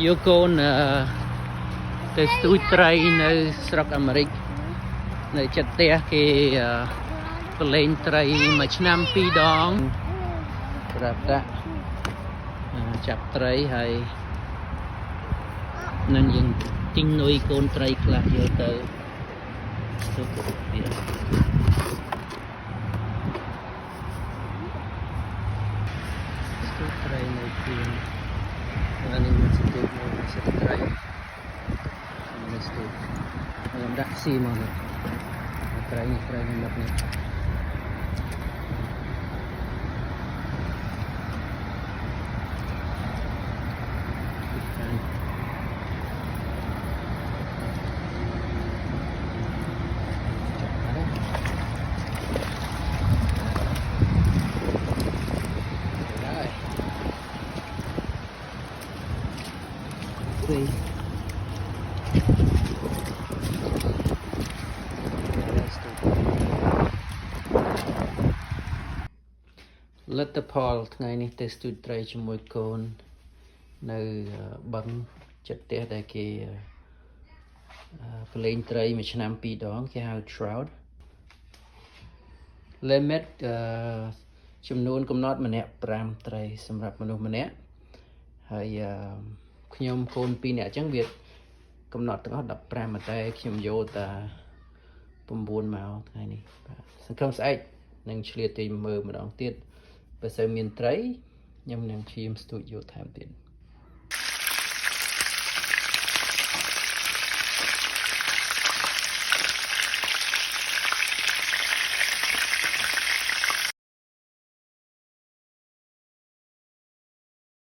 យកកូនទៅស្ទូចត្រីនៅស្រុកអាមេរិកនៅចិត្តផ្ទះគេប្រឡែងត្រីមួយឆ្នាំ2 ដងប្រាប់ដាក់ចាប់ត្រីហើយនឹងយើងទិញនុយកូនត្រីខ្លះយកទៅទៅទៀតស្ទូចត្រីនៅពីអានេះមិនស្ទូចមកស្ទូចត្រីមិនស្ទូចខ្ញុំដាក់ស៊ីមកនេះត្រីនេះមកនេះលទ្ធផលថ្ងៃនេះទៅស្ទូចត្រីជាមួយកូននៅបឹងចិត្តផ្ទះដែលគេប្រឡែងត្រីមួយឆ្នាំ2 ដងគេហៅ trout limit ចំនួនកំណត់ម្នាក់5ត្រីសម្រាប់មនុស្សម្នាក់ហើយខ្ញុំកូន2នាក់អញ្ចឹងវាកំណត់ទាំងអស់15តែខ្ញុំយកតែ9មកថ្ងៃនេះបាទសង្ឃឹមស្អែកនឹងឆ្លៀតទីមើលម្ដងទៀតបើសិនមានត្រីខ្ញុំនឹងឈាមស្ទូចយកថែមទៀត